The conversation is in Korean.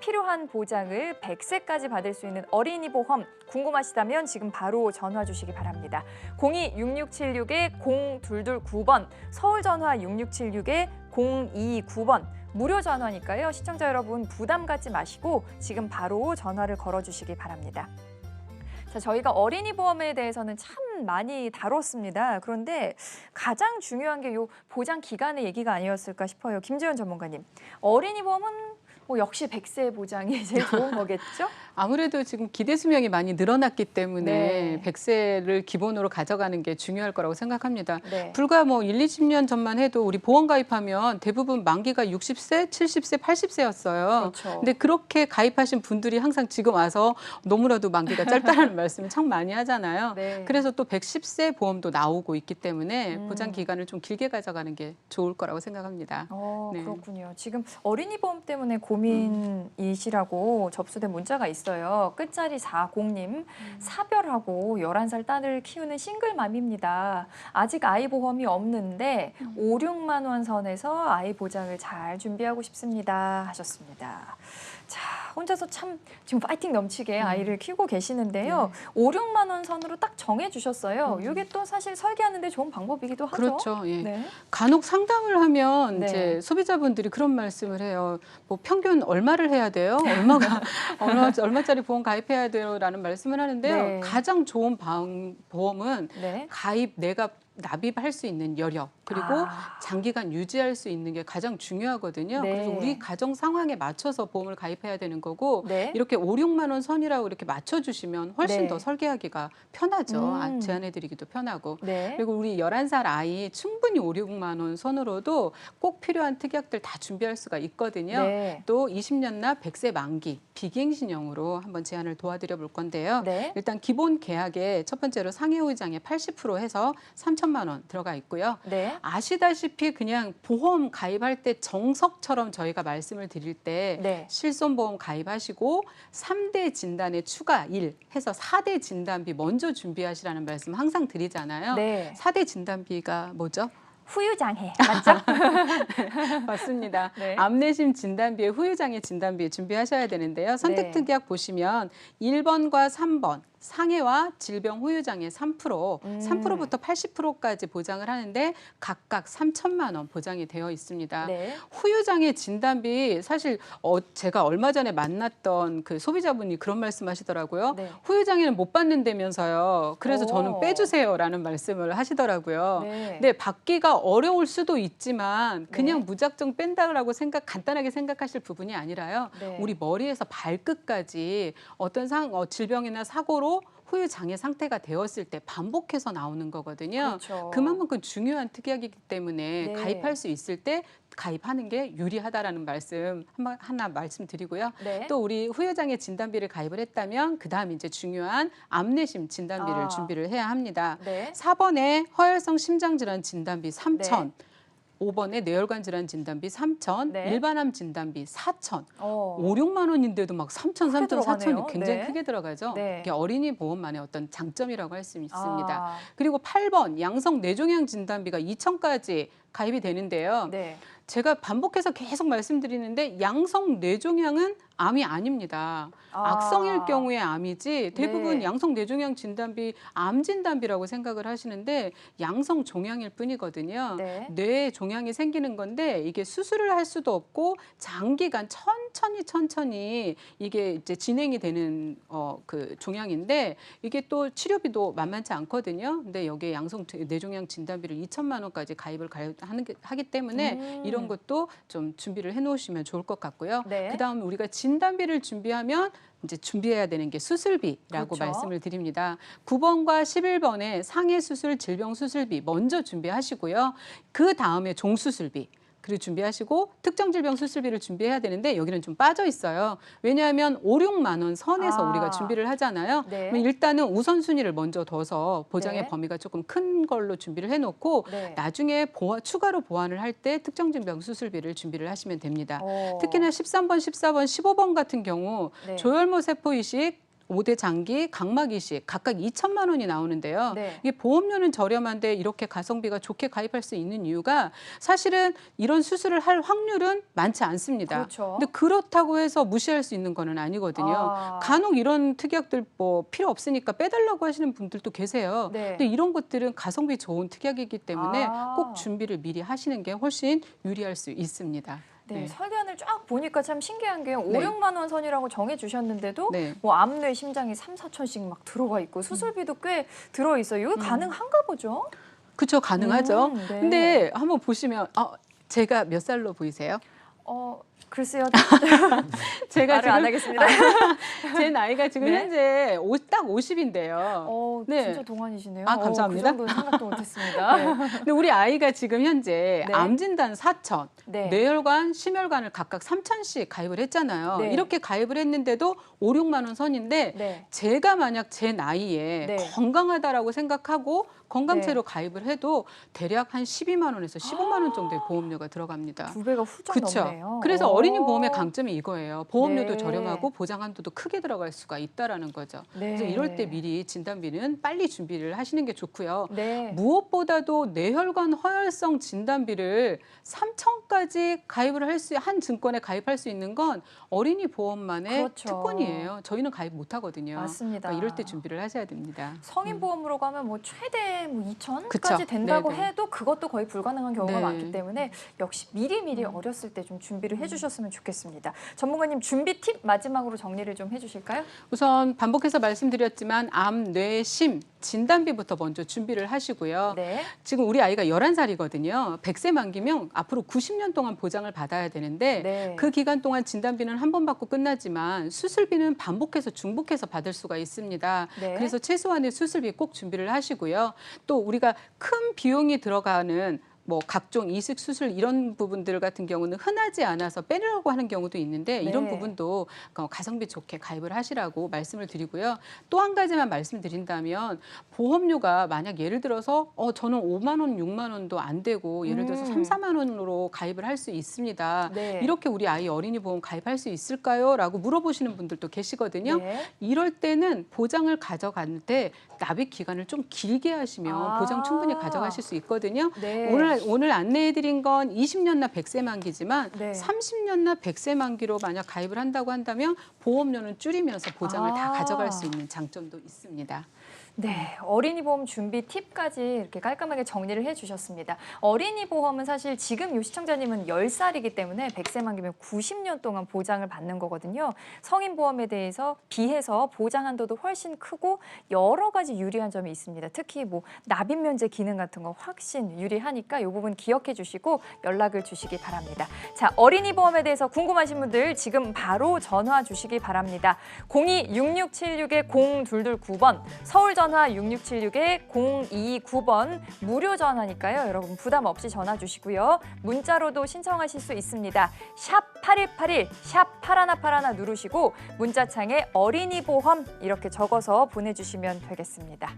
필요한 보장을 100세까지 받을 수 있는 어린이 보험 궁금하시다면 지금 바로 전화 주시기 바랍니다. 02-6676-0229번, 서울 전화 6676-0229번. 무료 전화니까요. 시청자 여러분 부담 갖지 마시고 지금 바로 전화를 걸어주시기 바랍니다. 자, 저희가 어린이 보험에 대해서는 참 많이 다뤘습니다. 그런데 가장 중요한 게 요 보장 기간의 얘기가 아니었을까 싶어요. 김재현 전문가님, 어린이 보험은 뭐 역시 100세 보장이 제일 좋은 거겠죠? 아무래도 지금 기대 수명이 많이 늘어났기 때문에 네. 100세를 기본으로 가져가는 게 중요할 거라고 생각합니다. 네. 불과 뭐 1, 20년 전만 해도 우리 보험 가입하면 대부분 만기가 60세, 70세, 80세였어요. 그렇죠. 근데 그렇게 가입하신 분들이 항상 지금 와서 너무나도 만기가 짧다는 말씀을 참 많이 하잖아요. 네. 그래서 또 110세 보험도 나오고 있기 때문에 보장 기간을 좀 길게 가져가는 게 좋을 거라고 생각합니다. 네. 그렇군요. 지금 어린이 보험 때문에 고민이시라고 접수된 문자가 있어요. 끝자리 40님, 사별하고 11살 딸을 키우는 싱글맘입니다. 아직 아이 보험이 없는데 5, 6만 원 선에서 아이 보장을 잘 준비하고 싶습니다 하셨습니다. 자, 혼자서 참 지금 파이팅 넘치게 아이를 키우고 계시는데요. 5, 6만 원 선으로 딱 정해주셨어요. 이게 또 사실 설계하는데 좋은 방법이기도 하죠. 그렇죠. 예. 네. 간혹 상담을 하면 네. 이제 소비자분들이 그런 말씀을 해요. 뭐 평균 얼마를 해야 돼요? 얼마짜리 보험 가입해야 돼요라는 말씀을 하는데요. 네. 가장 좋은 보험은 네. 가입 내가 납입할 수 있는 여력 그리고 장기간 유지할 수 있는 게 가장 중요하거든요. 네. 그래서 우리 가정 상황에 맞춰서 보험을 가입해야 되는 거고 네. 이렇게 5, 6만 원 선이라고 이렇게 맞춰주시면 훨씬 네. 더 설계하기가 편하죠. 제안해드리기도 편하고. 네. 그리고 우리 11살 아이 충분히 5, 6만 원 선으로도 꼭 필요한 특약들 다 준비할 수가 있거든요. 네. 또 20년 나 100세 만기 비갱신형으로 한번 제안을 도와드려 볼 건데요. 네. 일단 기본 계약에 첫 번째로 상해후유장에 80% 해서 3천만 원 들어가 있고요. 네. 아시다시피 그냥 보험 가입할 때 정석처럼 저희가 말씀을 드릴 때 네. 실손보험 가입하시고 3대 진단에 추가 1 해서 4대 진단비 먼저 준비하시라는 말씀 항상 드리잖아요. 네. 4대 진단비가 뭐죠? 후유장애 맞죠? 맞습니다. 네. 암내심 진단비에 후유장애 진단비 준비하셔야 되는데요. 선택 네. 특약 보시면 1번과 3번 상해와 질병 후유장애 3%, 3%부터 80%까지 보장을 하는데 각각 3천만 원 보장이 되어 있습니다. 네. 후유장애 진단비 사실 제가 얼마 전에 만났던 그 소비자분이 그런 말씀하시더라고요. 네. 후유장애는 못 받는다면서요. 그래서 저는 오. 빼주세요라는 말씀을 하시더라고요. 네. 근데 받기가 어려울 수도 있지만 그냥 네. 무작정 뺀다라고 간단하게 생각하실 부분이 아니라요. 네. 우리 머리에서 발끝까지 어떤 질병이나 사고로 후유 장애 상태가 되었을 때 반복해서 나오는 거거든요. 그렇죠. 그만큼 중요한 특약이기 때문에 네. 가입할 수 있을 때 가입하는 게 유리하다라는 말씀 하나 말씀드리고요. 네. 또 우리 후유장애 진단비를 가입을 했다면 그다음 이제 중요한 암내심 진단비를 준비를 해야 합니다. 네. 4번에 허혈성 심장질환 진단비 3천. 네. 5번에 뇌혈관 질환 진단비 3천, 네. 일반암 진단비 4천, 5, 오, 6만 원인데도 막 3천, 3천, 들어가네요. 4천이 굉장히 네. 크게 들어가죠. 네. 이게 어린이 보험만의 어떤 장점이라고 할 수 있습니다. 아, 그리고 8번 양성 뇌종양 진단비가 2천까지 가입이 되는데요. 네. 제가 반복해서 계속 말씀드리는데 양성 뇌종양은 암이 아닙니다. 악성일 경우에 암이지 대부분 네. 양성 뇌종양 진단비 암 진단비라고 생각을 하시는데 양성 종양일 뿐이거든요. 네. 뇌에 종양이 생기는 건데 이게 수술을 할 수도 없고 장기간 천천히 이게 이제 진행이 되는 그 종양인데 이게 또 치료비도 만만치 않거든요. 근데 여기에 양성 뇌종양 진단비를 2천만 원까지 가입을 하기 때문에 이런 것도 좀 준비를 해놓으시면 좋을 것 같고요. 네. 그다음 우리가 진단비를 준비하면 이제 준비해야 되는 게 수술비라고 그렇죠. 말씀을 드립니다. 9번과 11번에 상해 수술, 질병 수술비 먼저 준비하시고요. 그 다음에 종수술비. 그리고 준비하시고 특정 질병 수술비를 준비해야 되는데 여기는 좀 빠져 있어요. 왜냐하면 5, 6만 원 선에서 우리가 준비를 하잖아요. 네. 그럼 일단은 우선순위를 먼저 둬서 보장의 네. 범위가 조금 큰 걸로 준비를 해놓고 네. 나중에 추가로 보완을 할 때 특정 질병 수술비를 준비를 하시면 됩니다. 오. 특히나 13번, 14번, 15번 같은 경우 네. 조혈모 세포 이식 5대 장기, 각막 이식 각각 2천만 원이 나오는데요. 네. 이게 보험료는 저렴한데 이렇게 가성비가 좋게 가입할 수 있는 이유가 사실은 이런 수술을 할 확률은 많지 않습니다. 그렇죠. 근데 그렇다고 해서 무시할 수 있는 거는 아니거든요. 아. 간혹 이런 특약들 뭐 필요 없으니까 빼달라고 하시는 분들도 계세요. 네. 근데 이런 것들은 가성비 좋은 특약이기 때문에 아. 꼭 준비를 미리 하시는 게 훨씬 유리할 수 있습니다. 네, 네. 설계안을 쫙 보니까 참 신기한 게 5, 네. 6만 원 선이라고 정해 주셨는데도 네. 뭐 암, 뇌, 심장이 3, 4천씩 막 들어가 있고 수술비도 꽤 들어 있어요. 이거 가능한가 보죠? 그렇죠. 가능하죠. 네. 근데 한번 보시면 제가 몇 살로 보이세요? 글쎄요. 제가 말을 안 하겠습니다. 제 나이가 지금 네. 현재 딱 50인데요. 네. 진짜 동안이시네요. 아, 감사합니다. 그 정도는 생각도 못했습니다. 네. 근데 우리 아이가 지금 현재 네. 암 진단 4천, 네. 뇌혈관, 심혈관을 각각 3천씩 가입을 했잖아요. 네. 이렇게 가입을 했는데도 5, 6만 원 선인데 네. 제가 만약 제 나이에 네. 건강하다라고 생각하고 건강채로 네. 가입을 해도 대략 한 12만 원에서 15만 원 정도의 보험료가 들어갑니다. 2배가 훌쩍 그렇죠. 넘네요. 그래서 오. 어린이 보험의 강점이 이거예요. 보험료도 네. 저렴하고 보장 한도도 크게 들어갈 수가 있다라는 거죠. 네. 그래서 이럴 때 미리 진단비는 빨리 준비를 하시는 게 좋고요. 네. 무엇보다도 뇌혈관 허혈성 진단비를 3천까지 가입을 한 증권에 가입할 수 있는 건 어린이 보험만의 그렇죠. 특권이에요. 저희는 가입 못 하거든요. 맞습니다. 그러니까 이럴 때 준비를 하셔야 됩니다. 성인 보험으로 가면 뭐 최대 2천까지 그쵸. 된다고 네네. 해도 그것도 거의 불가능한 경우가 네. 많기 때문에 역시 미리 어렸을 때 좀 준비를 해주셨으면 좋겠습니다. 전문가님 준비 팁 마지막으로 정리를 좀 해주실까요? 우선 반복해서 말씀드렸지만 암, 뇌, 심 진단비부터 먼저 준비를 하시고요. 네. 지금 우리 아이가 11살이거든요. 100세 만기면 앞으로 90년 동안 보장을 받아야 되는데 네. 그 기간 동안 진단비는 한 번 받고 끝나지만 수술비는 반복해서 중복해서 받을 수가 있습니다. 네. 그래서 최소한의 수술비 꼭 준비를 하시고요. 또 우리가 큰 비용이 들어가는 뭐 각종 이식 수술 이런 부분들 같은 경우는 흔하지 않아서 빼려고 하는 경우도 있는데 이런 네. 부분도 가성비 좋게 가입을 하시라고 말씀을 드리고요. 또 한 가지만 말씀드린다면 보험료가 만약 예를 들어서 저는 5만 원, 6만 원도 안 되고 예를 들어서 3, 4만 원으로 가입을 할 수 있습니다. 네. 이렇게 우리 아이 어린이 보험 가입할 수 있을까요? 라고 물어보시는 분들도 계시거든요. 네. 이럴 때는 보장을 가져갈 때 납입 기간을 좀 길게 하시면 보장 충분히 가져가실 수 있거든요. 네. 오늘 안내해드린 건 20년나 100세 만기지만 네. 30년나 100세 만기로 만약 가입을 한다고 한다면 보험료는 줄이면서 보장을 다 가져갈 수 있는 장점도 있습니다. 네, 어린이 보험 준비 팁까지 이렇게 깔끔하게 정리를 해주셨습니다. 어린이 보험은 사실 지금 요 시청자님은 10살이기 때문에 100세 만기면 90년 동안 보장을 받는 거거든요. 성인 보험에 대해서 비해서 보장 한도도 훨씬 크고 여러 가지 유리한 점이 있습니다. 특히 뭐 납입 면제 기능 같은 거 확신 유리하니까 이 부분 기억해 주시고 연락을 주시기 바랍니다. 자, 어린이 보험에 대해서 궁금하신 분들 지금 바로 전화 주시기 바랍니다. 02-6676-0229번 서울 전화 6676-0229번 무료 전화니까요. 여러분 부담 없이 전화 주시고요. 문자로도 신청하실 수 있습니다. 샵 8181, 샵 8181 누르시고 문자창에 어린이 보험 이렇게 적어서 보내주시면 되겠습니다.